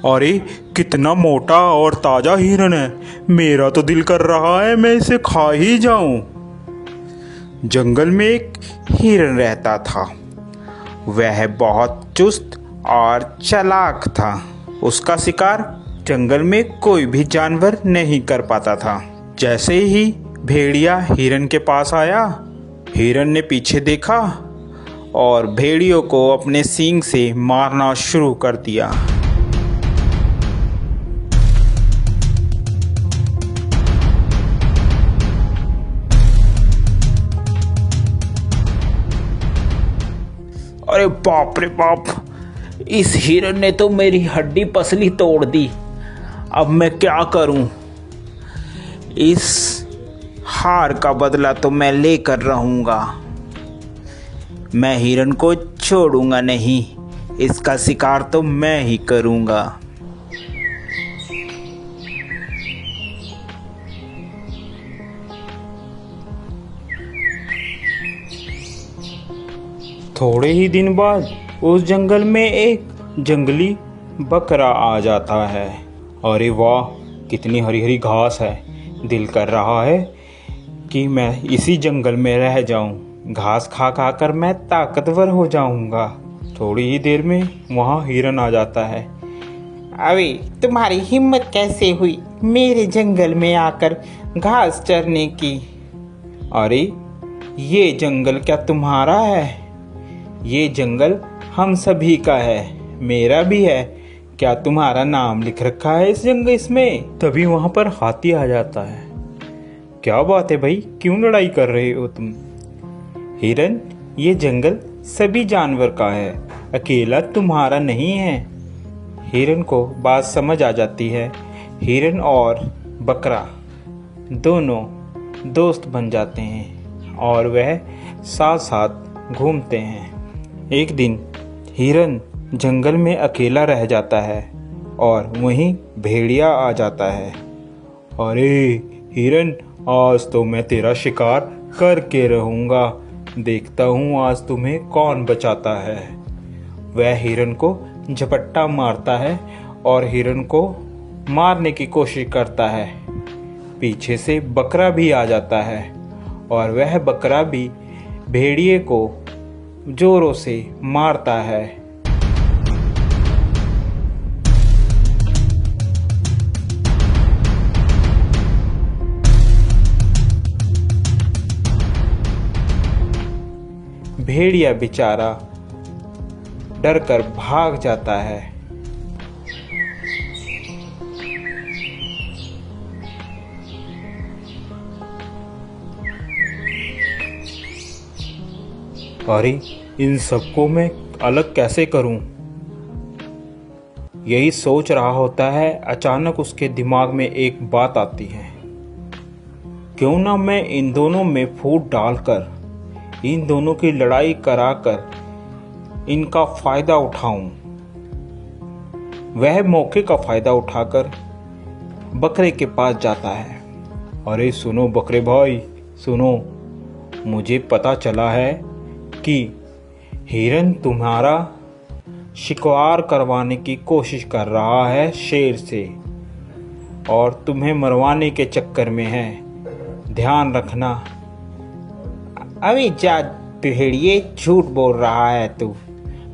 अरे कितना मोटा और ताजा हिरन है। मेरा तो दिल कर रहा है मैं इसे खा ही जाऊं। जंगल में एक हिरन रहता था। वह बहुत चुस्त और चालाक था। उसका शिकार जंगल में कोई भी जानवर नहीं कर पाता था। जैसे ही भेड़िया हिरन के पास आया, हिरन ने पीछे देखा और भेड़ियों को अपने सींग से मारना शुरू कर दिया। अरे बाप रे बाप, इस हिरन ने तो मेरी हड्डी पसली तोड़ दी। अब मैं क्या करूं? इस हार का बदला तो मैं लेकर रहूंगा। मैं हिरन को छोड़ूंगा नहीं, इसका शिकार तो मैं ही करूंगा। थोड़े ही दिन बाद उस जंगल में एक जंगली बकरा आ जाता है। अरे वाह, कितनी हरी हरी घास है। दिल कर रहा है कि मैं इसी जंगल में रह जाऊं। घास खा खा कर मैं ताकतवर हो जाऊंगा। थोड़ी ही देर में वहाँ हिरन आ जाता है। अरे तुम्हारी हिम्मत कैसे हुई मेरे जंगल में आकर घास चरने की? अरे ये जंगल क्या तुम्हारा है? ये जंगल हम सभी का है, मेरा भी है। क्या तुम्हारा नाम लिख रखा है इस जंगल इसमें? तभी वहां पर हाथी आ जाता है। क्या बात है भाई, क्यों लड़ाई कर रहे हो तुम? हिरन, ये जंगल सभी जानवर का है, अकेला तुम्हारा नहीं है। हिरन को बात समझ आ जाती है। हिरन और बकरा दोनों दोस्त बन जाते हैं और वह साथ साथ घूमते हैं। एक दिन हिरन जंगल में अकेला रह जाता है और वहीं भेड़िया आ जाता है। अरे हिरन, आज तो मैं तेरा शिकार करके रहूंगा। देखता हूँ आज तुम्हें कौन बचाता है। वह हिरन को झपट्टा मारता है और हिरन को मारने की कोशिश करता है। पीछे से बकरा भी आ जाता है और वह बकरा भी भेड़िए को जोरों से मारता है। भेड़िया बेचारा डरकर भाग जाता है। अरे इन सबको मैं अलग कैसे करूं? यही सोच रहा होता है, अचानक उसके दिमाग में एक बात आती है। क्यों ना मैं इन दोनों में फूट डालकर इन दोनों की लड़ाई कराकर इनका फायदा उठाऊं। वह मौके का फायदा उठाकर बकरे के पास जाता है। अरे सुनो बकरे भाई, सुनो, मुझे पता चला है कि हिरन तुम्हारा शिकार करवाने की कोशिश कर रहा है शेर से और तुम्हें मरवाने के चक्कर में है। ध्यान रखना। अभी जा भेड़िए, झूठ बोल रहा है तू।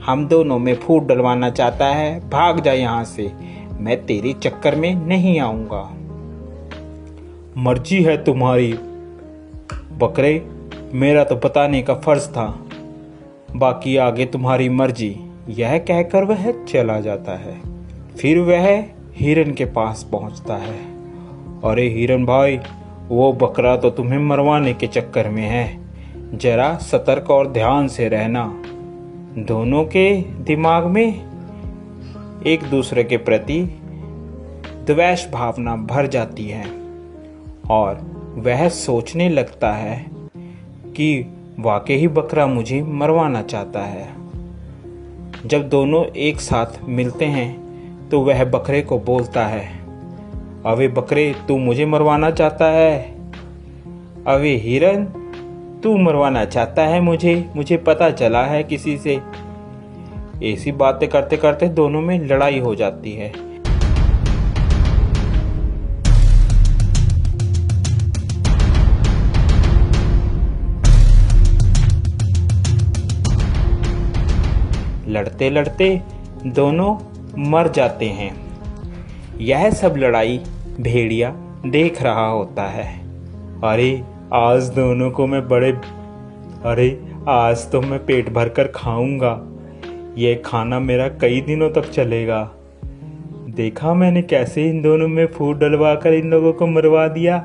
हम दोनों में फूट डलवाना चाहता है, भाग जा यहाँ से। मैं तेरे चक्कर में नहीं आऊंगा। मर्जी है तुम्हारी बकरे, मेरा तो बताने का फर्ज था, बाकी आगे तुम्हारी मर्जी। यह कहकर वह चला जाता है। फिर वह हिरन के पास पहुंचता है। अरे हिरन भाई, वो बकरा तो तुम्हें मरवाने के चक्कर में है, जरा सतर्क और ध्यान से रहना। दोनों के दिमाग में एक दूसरे के प्रति द्वेष भावना भर जाती है और वह सोचने लगता है कि वाकई ही बकरा मुझे मरवाना चाहता है। जब दोनों एक साथ मिलते हैं तो वह बकरे को बोलता है, अबे बकरे, तू मुझे मरवाना चाहता है? अबे हिरन, तू मरवाना चाहता है मुझे? मुझे पता चला है किसी से ऐसी बातें करते करते दोनों में लड़ाई हो जाती है। लड़ते लड़ते दोनों मर जाते हैं। यह सब लड़ाई भेड़िया देख रहा होता है। अरे आज दोनों को मैं आज तो मैं पेट भर कर खाऊंगा। यह खाना मेरा कई दिनों तक चलेगा। देखा मैंने कैसे इन दोनों में फूट डलवा कर इन लोगों को मरवा दिया।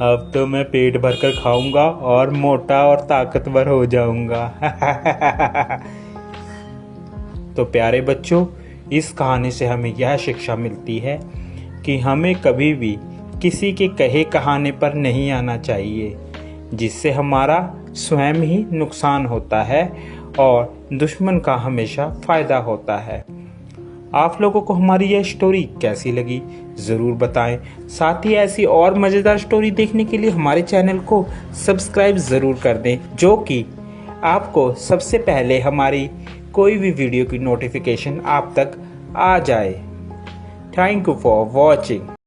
अब तो मैं पेट भर कर खाऊंगा और मोटा और ताकतवर हो जाऊंगा। तो प्यारे बच्चों, इस कहानी से हमें यह शिक्षा मिलती है कि हमें कभी भी किसी के कहे कहाने पर नहीं आना चाहिए, जिससे हमारा स्वयं ही नुकसान होता है और दुश्मन का हमेशा फायदा होता है। आप लोगों को हमारी यह स्टोरी कैसी लगी ज़रूर बताएं। साथ ही ऐसी और मज़ेदार स्टोरी देखने के लिए हमारे चैनल को सब्सक्राइब ज़रूर कर दें, जो कि आपको सबसे पहले हमारी कोई भी वीडियो की नोटिफिकेशन आप तक आ जाए। Thank you for watching.